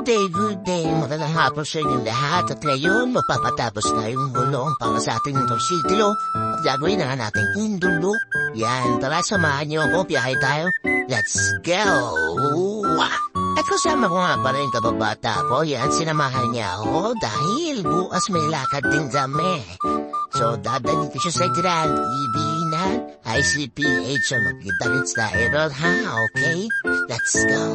Good day. Magandang hapon sa inyong lahat. At ngayon, mapapatapos na yung gulong para sa ating motorsiklo. At gagawin na natin indulo. Yan, tara samahan niyo ako. Biyahe tayo. Let's go! At kasama ko nga pa rin kababata ko. Yan, sinamahan niya ako dahil bukas may lakad din kami. So, dadali ko siya sa Grand EB na ICPH. So, magkita-kits tayo ron, ha? Okay? Let's go!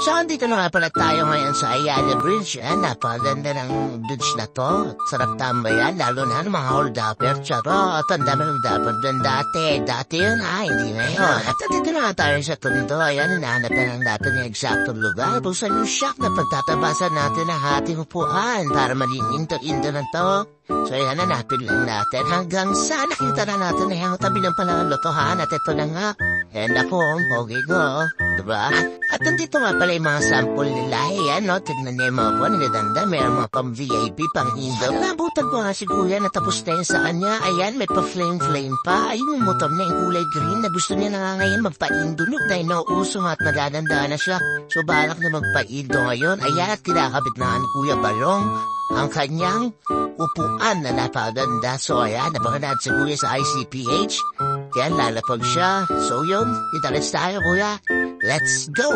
So, andito na nga pala tayo ngayon sa Ayala Bridge. Napaganda ng bridge na to. Sarap tambayan, lalo na ng mga hold-upper. Charot, ang dami hold-upper doon dati. Dati yun, hindi ngayon. At andito na nga tayo sa Tondo. Ayan, hinahanap na lang natin yung eksaktong lugar. Buksan yung shock na pagtatabasan natin ang ating upuan para maging into-into na to. So, ayan, hanapin lang natin hanggang sa nakita na natin na yung tabi ng panangalotohan. At ito na nga. And ako, pogi ko. Diba? At nandito nga pala yung mga sample nila. Ayan, no? Tignan niya yung mga buwan. Nilaganda. Mayroon mga pang-VIP, pang-indo. Nabutan ko nga si Kuya na tapos na yun sa kanya. Ayan, may pa-flame-flame pa. Ayun yung motor niya, yung kulay green na gusto niya na nga ngayon magpa-indulog dahil nauuso nga at magaganda na siya. So, balak na magpa-indo ngayon. Ayan, at kinakabit na nga ni Kuya Balong ang kanyang upuan na napaganda. So, ayan, napakanad si Kuya sa ICPH. Yan, lalapag siya. So, yun, italits tayo, Kuya. Let's go!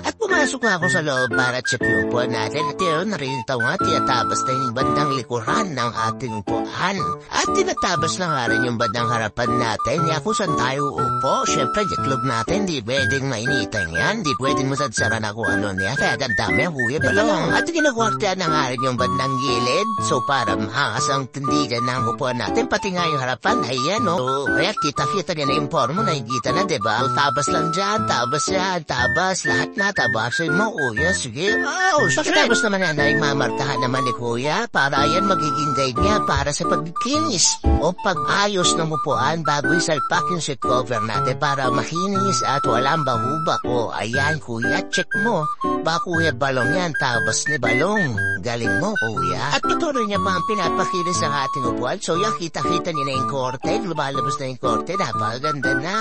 At pumasok na ako sa loob para check yung upuan natin. At yun, narinitaw nga, tinatabas na yung bandang likuran ng ating upuan. At tinatabas na nga rin yung bandang harapan natin. Kaya kung saan tayo upo, syempre, itlog natin, di pwedeng mainitan yan. Di pwedeng masadsara na kung ano niya. Kaya gandami ang Kuya Balong. At kinakwartiyan na nga rin yung bandang gilid. So, para mahangas ang tindigan ng upuan natin, pati nga yung harapan, ayan, no? So, kaya kita-kita niya na yung formo, nakikita na, diba? So, tabas lang dyan, tabas yan, tabas, lahat na, tabasin mo, Kuya, sige. Oh, pagkatapos naman yan, ay mamarkahan naman ni Kuya, para yan magiging guide niya para sa pagkinis o pag-ayos ng upuan bago isalpak yung seat cover natin para makinis at walang bahubak. O, ayan, Kuya, check mo. Ba, Kuya Balong yan, tabas ni Balong. Galing mo, Kuya. At patuloy niya pa ang pinapakinis ng ating upuan. So, yan, kita-kita niya na yung korte. Lumalabas na yung korte. Napaganda na.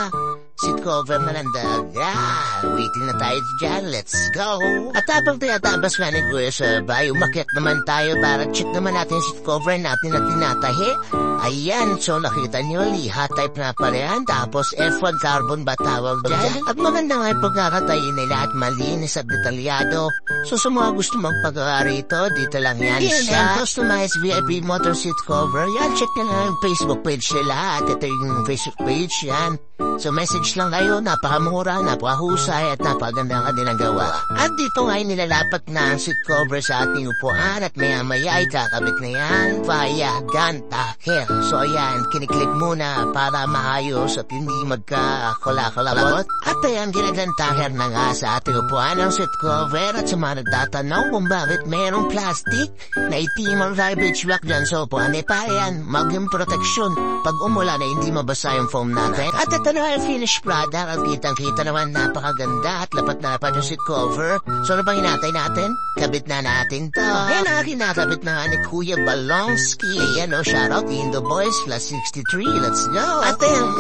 Seat cover na lang daga. Waiting na tayo dyan. Let's go. At habang tinatabas nga ni Kuya Sabay, umakyat naman tayo para check naman natin yung seat cover natin na tinatahi. Ayan. So, nakita niyo, liha type na pala yan. Tapos, F1 carbon ba tawag dyan? At maganda nga yung pagkakatayin nila at malinis at detalyado. So, sa mga gusto magpagawa rito, dito lang yan siya. Customized VIP motor seat cover. Yan, check nyo na yung Facebook page nila. At ito yung Facebook page, yan. So, message lang kayo, napakamura, napakahusay, at napaganda ang kanilang gawa. At dito nga ay nilalapat na ang seat cover sa ating upuan at maya-maya ay kakabit na yan via gun tacker. So, ayan, kiniklik muna para maayos at hindi magkakula-kulabot. At ayan, ginagantaher na nga sa ating upuan ang seat cover at sa mga nagtatanong kung bakit mayroong plastic na itim ang garbage wrap dyan sa upuan. Pa yan, maging proteksyon pag umulan na hindi mabasa yung foam natin. At ito na yung finished product at kitang-kita naman napakaganda at lapat na lapat yung seat cover. So ano bang hinatay natin? Kabit na natin to. Ayan na, kinakabit na nga ni Kuya Balongski. Ayan o, shoutout Indo Boys plus 63. Let's go. At ayan,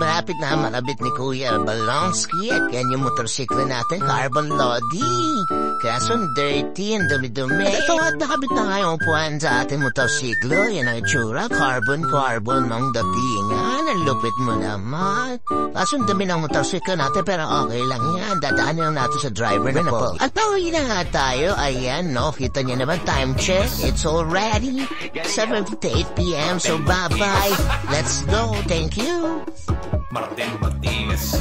malapit na makabit ni Kuya Balongski. At yan yung motorsiklo natin, carbon loading. Kaso dirty and dumi-dumi. At ito at nakabit na nga yung upuan sa ating motorsiklo. Yan ang itsura, carbon ang datingan. Ang lupit mo naman. Kaso dami ng motorsiklo natin pero okay lang yan. Dadaan lang natin sa driver na po. At pauwi na nga tayo. Ayan, no? Kita niyo naman time check. It's already 7:58 p.m. So bye-bye. Let's go. Thank you. Martin Martinez.